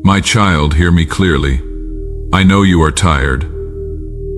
My child, hear me clearly. I know you are tired.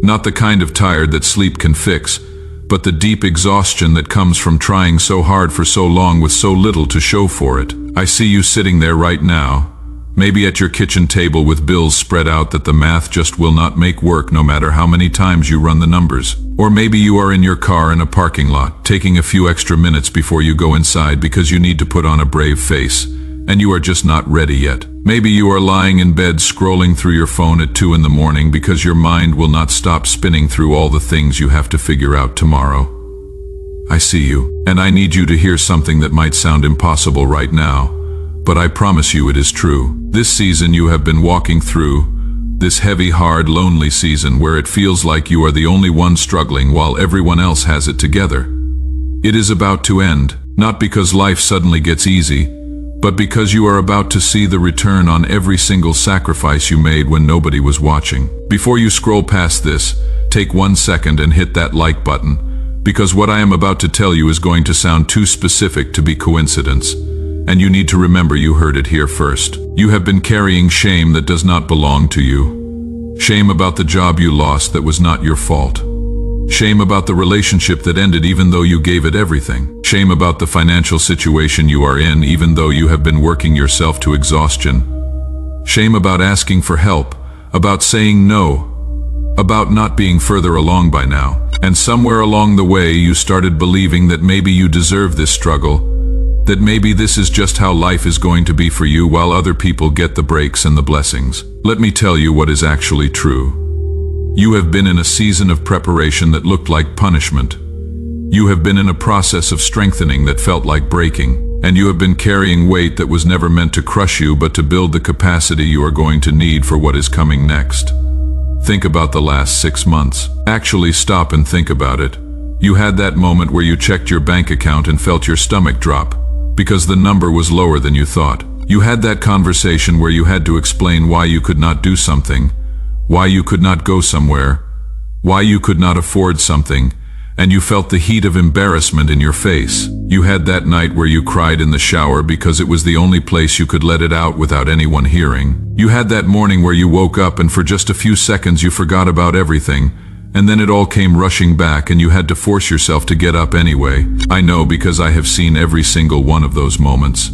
Not the kind of tired that sleep can fix, but the deep exhaustion that comes from trying so hard for so long with so little to show for it. I see you sitting there right now, maybe at your kitchen table with bills spread out that the math just will not make work no matter how many times you run the numbers. Or maybe you are in your car in a parking lot, taking a few extra minutes before you go inside because you need to put on a brave face, and you are just not ready yet. Maybe you are lying in bed scrolling through your phone at 2 in the morning because your mind will not stop spinning through all the things you have to figure out tomorrow. I see you, and I need you to hear something that might sound impossible right now, but I promise you it is true. This season you have been walking through, this heavy, hard, lonely season where it feels like you are the only one struggling while everyone else has it together. It is about to end, not because life suddenly gets easy, but because you are about to see the return on every single sacrifice you made when nobody was watching. Before you scroll past this, take 1 second and hit that like button, because what I am about to tell you is going to sound too specific to be coincidence, and you need to remember you heard it here first. You have been carrying shame that does not belong to you. Shame about the job you lost that was not your fault. Shame about the relationship that ended even though you gave it everything. Shame about the financial situation you are in even though you have been working yourself to exhaustion. Shame about asking for help, about saying no, about not being further along by now. And somewhere along the way you started believing that maybe you deserve this struggle, that maybe this is just how life is going to be for you while other people get the breaks and the blessings. Let me tell you what is actually true. You have been in a season of preparation that looked like punishment. You have been in a process of strengthening that felt like breaking, and you have been carrying weight that was never meant to crush you but to build the capacity you are going to need for what is coming next. Think about the last 6 months. Actually stop and think about it. You had that moment where you checked your bank account and felt your stomach drop, because the number was lower than you thought. You had that conversation where you had to explain why you could not do something, why you could not go somewhere, why you could not afford something, and you felt the heat of embarrassment in your face. You had that night where you cried in the shower because it was the only place you could let it out without anyone hearing. You had that morning where you woke up and for just a few seconds you forgot about everything, and then it all came rushing back and you had to force yourself to get up anyway. I know because I have seen every single one of those moments.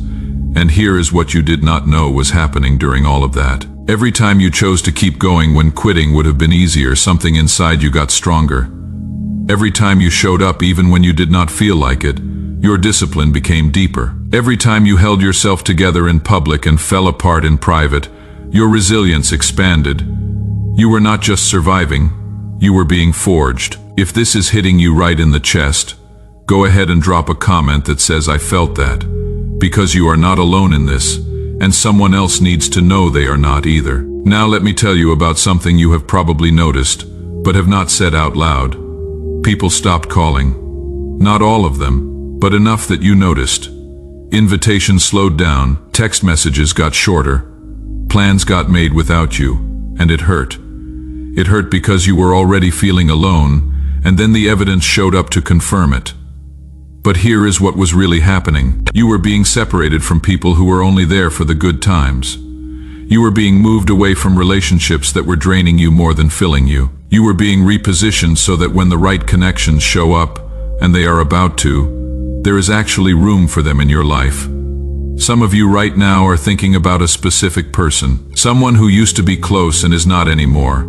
And here is what you did not know was happening during all of that. Every time you chose to keep going when quitting would have been easier, something inside you got stronger. Every time you showed up even when you did not feel like it, your discipline became deeper. Every time you held yourself together in public and fell apart in private, your resilience expanded. You were not just surviving, you were being forged. If this is hitting you right in the chest, go ahead and drop a comment that says I felt that, because you are not alone in this. And someone else needs to know they are not either. Now let me tell you about something you have probably noticed, but have not said out loud. People stopped calling. Not all of them, but enough that you noticed. Invitations slowed down, text messages got shorter, plans got made without you, and it hurt. It hurt because you were already feeling alone, and then the evidence showed up to confirm it. But here is what was really happening. You were being separated from people who were only there for the good times. You were being moved away from relationships that were draining you more than filling you. You were being repositioned so that when the right connections show up, and they are about to, there is actually room for them in your life. Some of you right now are thinking about a specific person, someone who used to be close and is not anymore.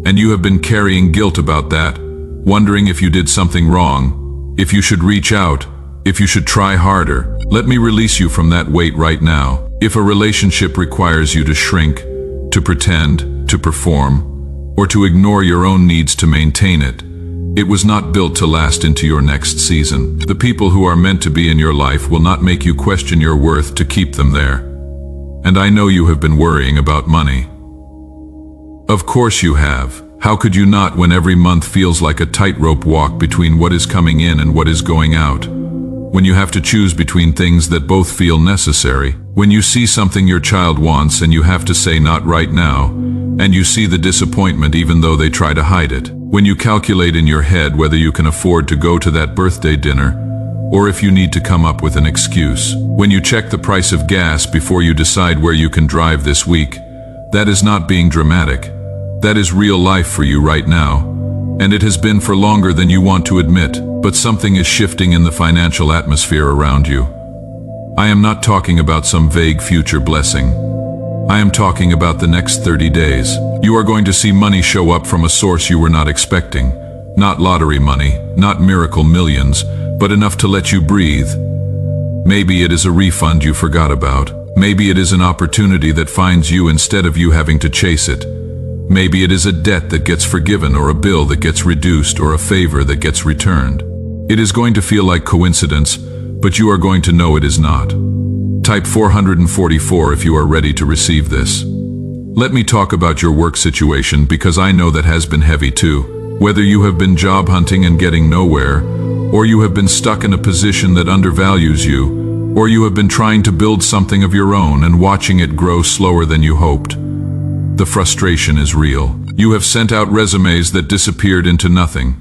And you have been carrying guilt about that, wondering if you did something wrong, if you should reach out, if you should try harder. Let me release you from that weight right now. If a relationship requires you to shrink, to pretend, to perform, or to ignore your own needs to maintain it, it was not built to last into your next season. The people who are meant to be in your life will not make you question your worth to keep them there. And I know you have been worrying about money. Of course you have. How could you not when every month feels like a tightrope walk between what is coming in and what is going out? When you have to choose between things that both feel necessary. When you see something your child wants and you have to say not right now, and you see the disappointment even though they try to hide it. When you calculate in your head whether you can afford to go to that birthday dinner, or if you need to come up with an excuse. When you check the price of gas before you decide where you can drive this week, That is not being dramatic. That is real life for you right now. And it has been for longer than you want to admit, but something is shifting in the financial atmosphere around you. I am not talking about some vague future blessing. I am talking about the next 30 days. You are going to see money show up from a source you were not expecting. Not lottery money, not miracle millions, but enough to let you breathe. Maybe it is a refund you forgot about. Maybe it is an opportunity that finds you instead of you having to chase it. Maybe it is a debt that gets forgiven, or a bill that gets reduced, or a favor that gets returned. It is going to feel like coincidence, but you are going to know it is not. Type 444 if you are ready to receive this. Let me talk about your work situation, because I know that has been heavy too. Whether you have been job hunting and getting nowhere, or you have been stuck in a position that undervalues you, or you have been trying to build something of your own and watching it grow slower than you hoped. The frustration is real. You have sent out resumes that disappeared into nothing.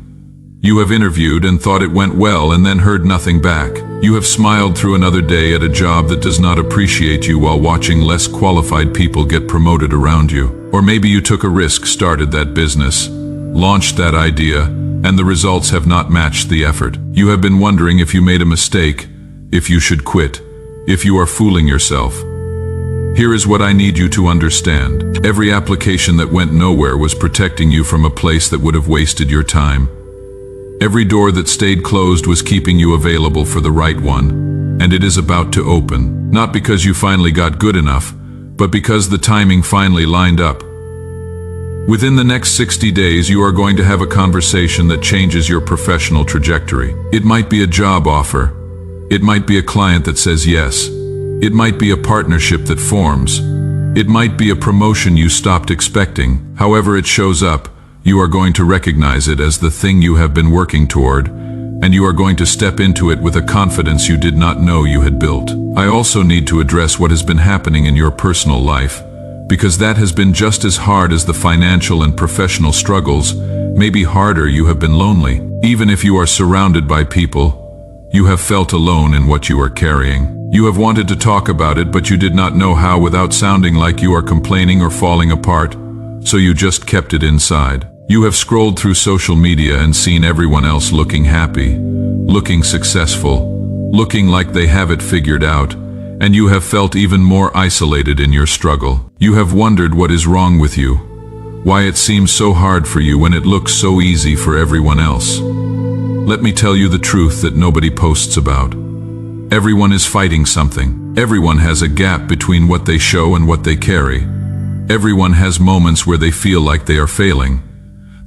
You have interviewed and thought it went well and then heard nothing back. You have smiled through another day at a job that does not appreciate you while watching less qualified people get promoted around you. Or maybe you took a risk, started that business, launched that idea, and the results have not matched the effort. You have been wondering if you made a mistake, if you should quit, if you are fooling yourself. Here is what I need you to understand. Every application that went nowhere was protecting you from a place that would have wasted your time. Every door that stayed closed was keeping you available for the right one, and it is about to open. Not because you finally got good enough, but because the timing finally lined up. Within the next 60 days, you are going to have a conversation that changes your professional trajectory. It might be a job offer. It might be a client that says yes. It might be a partnership that forms. It might be a promotion you stopped expecting. However it shows up, you are going to recognize it as the thing you have been working toward, and you are going to step into it with a confidence you did not know you had built. I also need to address what has been happening in your personal life, because that has been just as hard as the financial and professional struggles. Maybe harder. You have been lonely. Even if you are surrounded by people, you have felt alone in what you are carrying. You have wanted to talk about it, but you did not know how without sounding like you are complaining or falling apart, so you just kept it inside. You have scrolled through social media and seen everyone else looking happy, looking successful, looking like they have it figured out, and you have felt even more isolated in your struggle. You have wondered what is wrong with you, why it seems so hard for you when it looks so easy for everyone else. Let me tell you the truth that nobody posts about. Everyone is fighting something. Everyone has a gap between what they show and what they carry. Everyone has moments where they feel like they are failing.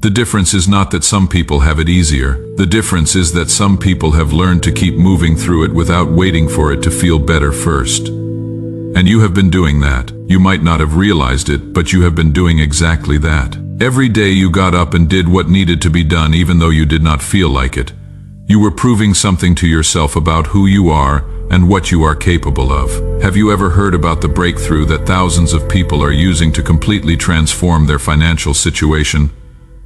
The difference is not that some people have it easier. The difference is that some people have learned to keep moving through it without waiting for it to feel better first. And you have been doing that. You might not have realized it, but you have been doing exactly that. Every day you got up and did what needed to be done even though you did not feel like it. You were proving something to yourself about who you are and what you are capable of. Have you ever heard about the breakthrough that thousands of people are using to completely transform their financial situation,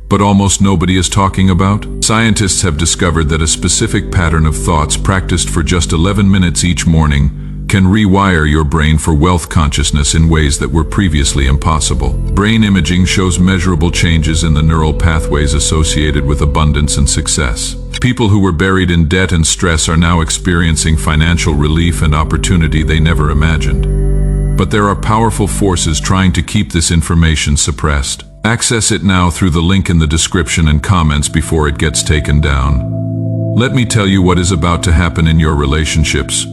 but almost nobody is talking about? Scientists have discovered that a specific pattern of thoughts practiced for just 11 minutes each morning can rewire your brain for wealth consciousness in ways that were previously impossible. Brain imaging shows measurable changes in the neural pathways associated with abundance and success. People who were buried in debt and stress are now experiencing financial relief and opportunity they never imagined. But there are powerful forces trying to keep this information suppressed. Access it now through the link in the description and comments before it gets taken down. Let me tell you what is about to happen in your relationships.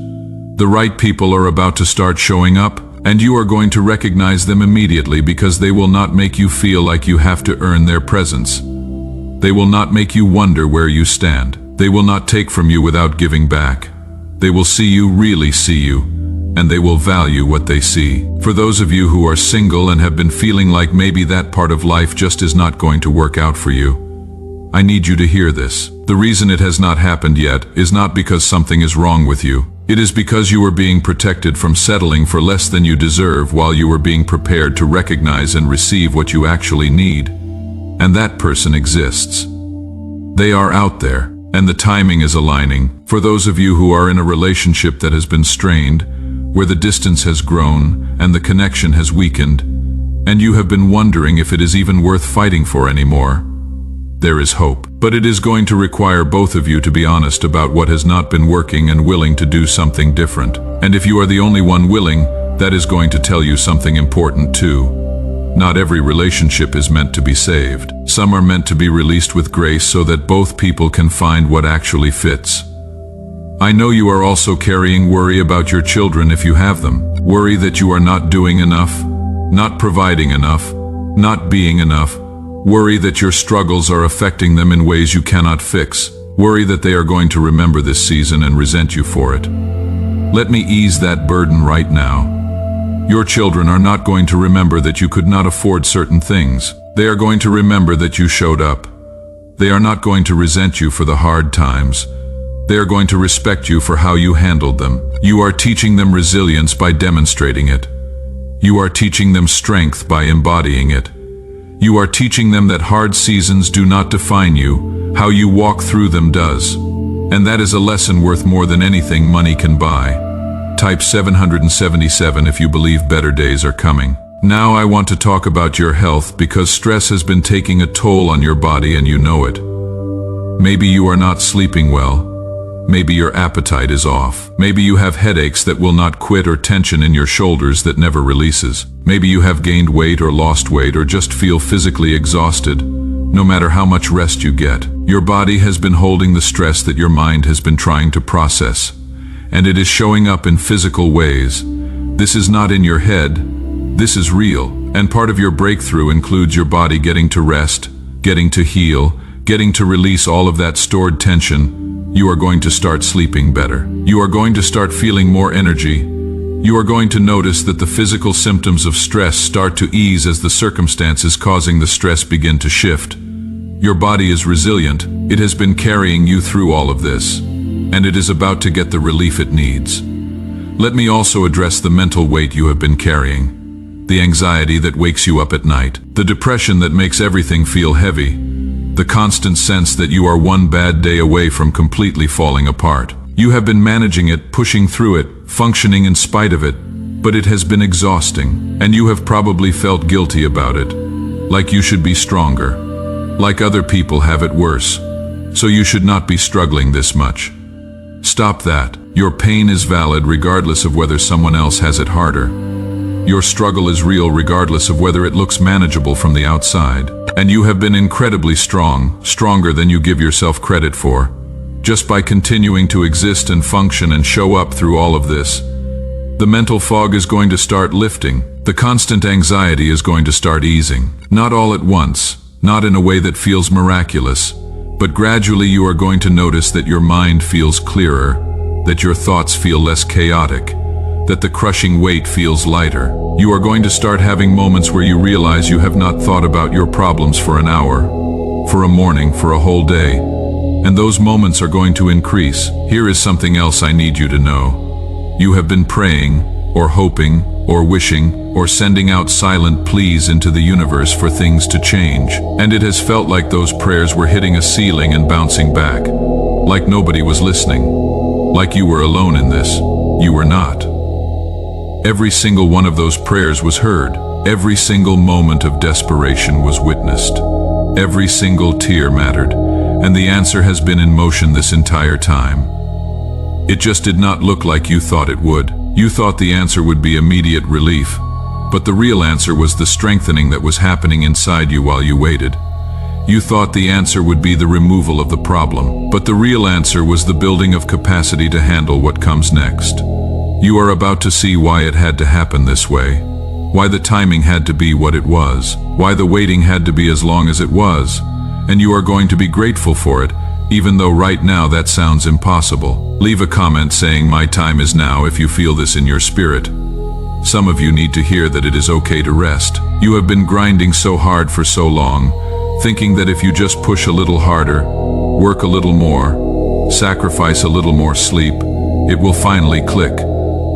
The right people are about to start showing up, and you are going to recognize them immediately because they will not make you feel like you have to earn their presence. They will not make you wonder where you stand. They will not take from you without giving back. They will see you, really see you, and they will value what they see. For those of you who are single and have been feeling like maybe that part of life just is not going to work out for you, I need you to hear this. The reason it has not happened yet is not because something is wrong with you. It is because you were being protected from settling for less than you deserve while you were being prepared to recognize and receive what you actually need. And that person exists. They are out there, and the timing is aligning. For those of you who are in a relationship that has been strained, where the distance has grown and the connection has weakened, and you have been wondering if it is even worth fighting for anymore. There is hope, but it is going to require both of you to be honest about what has not been working and willing to do something different. And if you are the only one willing, that is going to tell you something important too. Not every relationship is meant to be saved. Some are meant to be released with grace so that both people can find what actually fits. I know you are also carrying worry about your children if you have them. Worry that you are not doing enough, not providing enough, not being enough. Worry that your struggles are affecting them in ways you cannot fix. Worry that they are going to remember this season and resent you for it. Let me ease that burden right now. Your children are not going to remember that you could not afford certain things. They are going to remember that you showed up. They are not going to resent you for the hard times. They are going to respect you for how you handled them. You are teaching them resilience by demonstrating it. You are teaching them strength by embodying it. You are teaching them that hard seasons do not define you, how you walk through them does. And that is a lesson worth more than anything money can buy. Type 777 if you believe better days are coming. Now I want to talk about your health because stress has been taking a toll on your body and you know it. Maybe you are not sleeping well. Maybe your appetite is off. Maybe you have headaches that will not quit or tension in your shoulders that never releases. Maybe you have gained weight or lost weight or just feel physically exhausted, no matter how much rest you get. Your body has been holding the stress that your mind has been trying to process, and it is showing up in physical ways. This is not in your head. This is real, and part of your breakthrough includes your body getting to rest, getting to heal, getting to release all of that stored tension. You are going to start sleeping better. You are going to start feeling more energy. You are going to notice that the physical symptoms of stress start to ease as the circumstances causing the stress begin to shift. Your body is resilient. It has been carrying you through all of this, and it is about to get the relief it needs. Let me also address the mental weight you have been carrying. The anxiety that wakes you up at night. The depression that makes everything feel heavy. The constant sense that you are one bad day away from completely falling apart. You have been managing it, pushing through it, functioning in spite of it, but it has been exhausting, and you have probably felt guilty about it, like you should be stronger, like other people have it worse, so you should not be struggling this much. Stop that. Your pain is valid regardless of whether someone else has it harder. Your struggle is real regardless of whether it looks manageable from the outside. And you have been incredibly strong, stronger than you give yourself credit for. Just by continuing to exist and function and show up through all of this, the mental fog is going to start lifting. The constant anxiety is going to start easing. Not all at once, not in a way that feels miraculous, but gradually you are going to notice that your mind feels clearer, that your thoughts feel less chaotic, that the crushing weight feels lighter. You are going to start having moments where you realize you have not thought about your problems for an hour, for a morning, for a whole day. And those moments are going to increase. Here is something else I need you to know. You have been praying, or hoping, or wishing, or sending out silent pleas into the universe for things to change. And it has felt like those prayers were hitting a ceiling and bouncing back. Like nobody was listening. Like you were alone in this. You were not. Every single one of those prayers was heard. Every single moment of desperation was witnessed. Every single tear mattered, and the answer has been in motion this entire time. It just did not look like you thought it would. You thought the answer would be immediate relief, but the real answer was the strengthening that was happening inside you while you waited. You thought the answer would be the removal of the problem, but the real answer was the building of capacity to handle what comes next. You are about to see why it had to happen this way, why the timing had to be what it was, why the waiting had to be as long as it was, and you are going to be grateful for it, even though right now that sounds impossible. Leave a comment saying my time is now if you feel this in your spirit. Some of you need to hear that it is okay to rest. You have been grinding so hard for so long, thinking that if you just push a little harder, work a little more, sacrifice a little more sleep, it will finally click.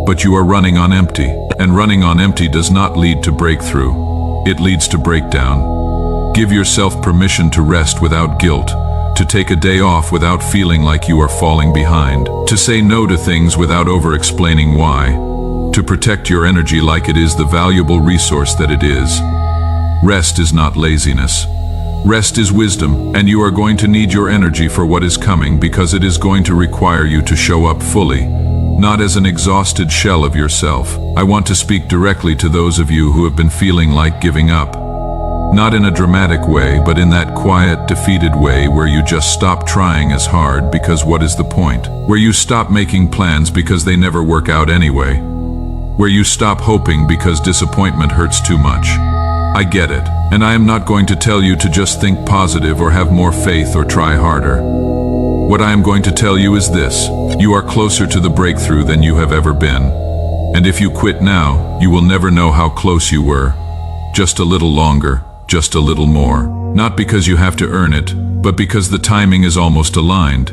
But you are running on empty, and running on empty does not lead to breakthrough. It leads to breakdown. Give yourself permission to rest without guilt, to take a day off without feeling like you are falling behind, to say no to things without over-explaining why. to protect your energy like it is the valuable resource that it is. Rest is not laziness. Rest is wisdom, and you are going to need your energy for what is coming because it is going to require you to show up fully, not as an exhausted shell of yourself. I want to speak directly to those of you who have been feeling like giving up. Not in a dramatic way, but in that quiet, defeated way where you just stop trying as hard because what is the point? Where you stop making plans because they never work out anyway. Where you stop hoping because disappointment hurts too much. I get it, and I am not going to tell you to just think positive or have more faith or try harder. What I am going to tell you is this: you are closer to the breakthrough than you have ever been. And if you quit now, you will never know how close you were. Just a little longer, just a little more. Not because you have to earn it, but because the timing is almost aligned.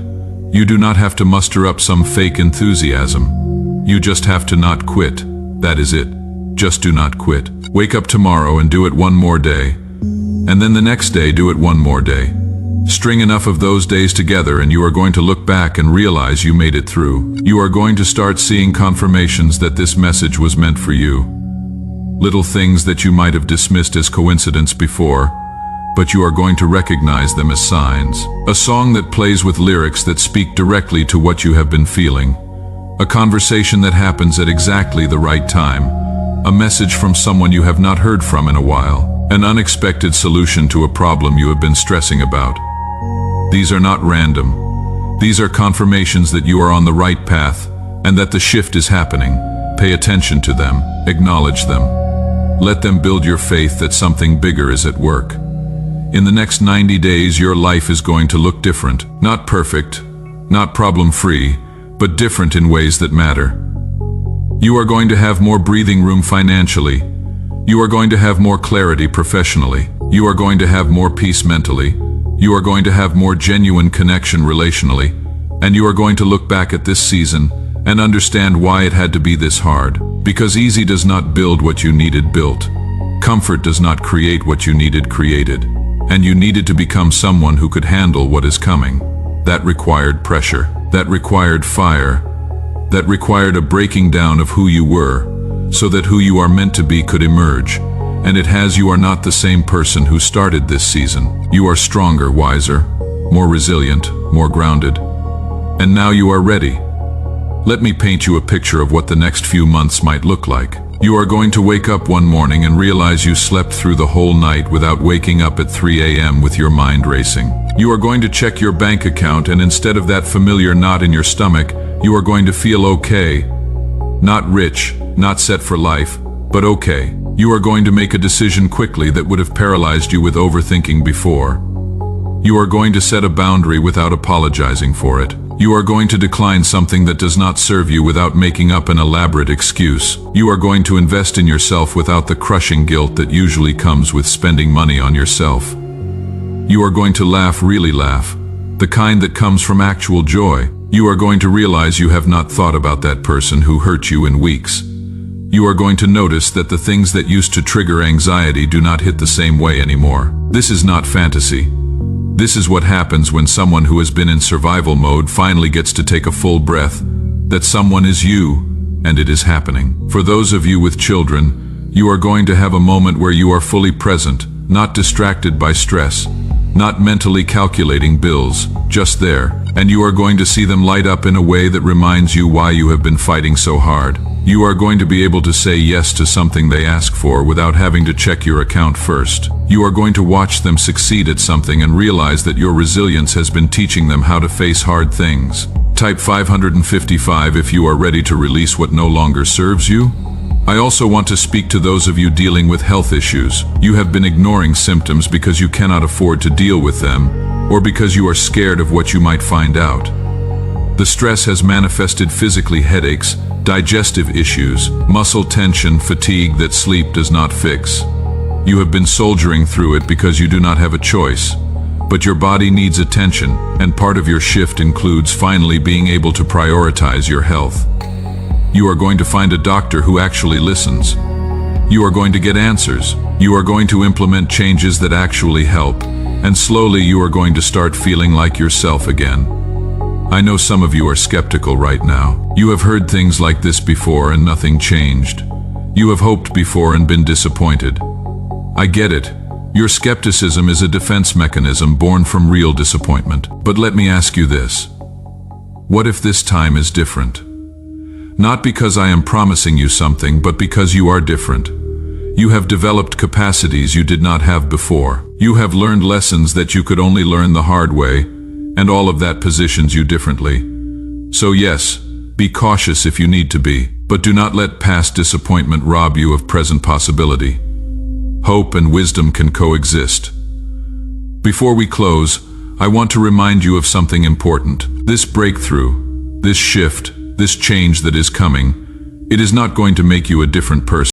You do not have to muster up some fake enthusiasm. You just have to not quit. That is it. Just do not quit. Wake up tomorrow and do it one more day. And then the next day do it one more day. String enough of those days together and you are going to look back and realize you made it through. You are going to start seeing confirmations that this message was meant for you. Little things that you might have dismissed as coincidence before, but you are going to recognize them as signs. A song that plays with lyrics that speak directly to what you have been feeling. A conversation that happens at exactly the right time. A message from someone you have not heard from in a while. An unexpected solution to a problem you have been stressing about. These are not random. These are confirmations that you are on the right path and that the shift is happening. Pay attention to them. Acknowledge them. Let them build your faith that something bigger is at work. In the next 90 days, your life is going to look different. Not perfect, not problem-free, but different in ways that matter. You are going to have more breathing room financially. You are going to have more clarity professionally. You are going to have more peace mentally. You are going to have more genuine connection relationally. And you are going to look back at this season and understand why it had to be this hard. Because easy does not build what you needed built. Comfort does not create what you needed created. And you needed to become someone who could handle what is coming. That required pressure. That required fire. That required a breaking down of who you were, so that who you are meant to be could emerge. And it has. You are not the same person who started this season. You are stronger, wiser, more resilient, more grounded. And now you are ready. Let me paint you a picture of what the next few months might look like. You are going to wake up one morning and realize you slept through the whole night without waking up at 3 a.m. with your mind racing. You are going to check your bank account, and instead of that familiar knot in your stomach, you are going to feel okay. Not rich, not set for life, but okay. You are going to make a decision quickly that would have paralyzed you with overthinking before. You are going to set a boundary without apologizing for it. You are going to decline something that does not serve you without making up an elaborate excuse. You are going to invest in yourself without the crushing guilt that usually comes with spending money on yourself. You are going to laugh, really laugh, the kind that comes from actual joy. You are going to realize you have not thought about that person who hurt you in weeks. You are going to notice that the things that used to trigger anxiety do not hit the same way anymore. This is not fantasy. This is what happens when someone who has been in survival mode finally gets to take a full breath. That someone is you, and it is happening. For those of you with children, you are going to have a moment where you are fully present, not distracted by stress, not mentally calculating bills, just there. And you are going to see them light up in a way that reminds you why you have been fighting so hard. You are going to be able to say yes to something they ask for without having to check your account first. You are going to watch them succeed at something and realize that your resilience has been teaching them how to face hard things. Type 555 if you are ready to release what no longer serves you. I also want to speak to those of you dealing with health issues. You have been ignoring symptoms because you cannot afford to deal with them, or because you are scared of what you might find out. The stress has manifested physically: headaches, digestive issues, muscle tension, fatigue that sleep does not fix. You have been soldiering through it because you do not have a choice. But your body needs attention, and part of your shift includes finally being able to prioritize your health. You are going to find a doctor who actually listens. You are going to get answers. You are going to implement changes that actually help, and slowly you are going to start feeling like yourself again. I know some of you are skeptical right now. You have heard things like this before and nothing changed. You have hoped before and been disappointed. I get it. Your skepticism is a defense mechanism born from real disappointment. But let me ask you this. What if this time is different? Not because I am promising you something, but because you are different. You have developed capacities you did not have before. You have learned lessons that you could only learn the hard way, and all of that positions you differently. So yes, be cautious if you need to be, but do not let past disappointment rob you of present possibility. Hope and wisdom can coexist. Before we close, I want to remind you of something important. This breakthrough, this shift, this change that is coming, it is not going to make you a different person.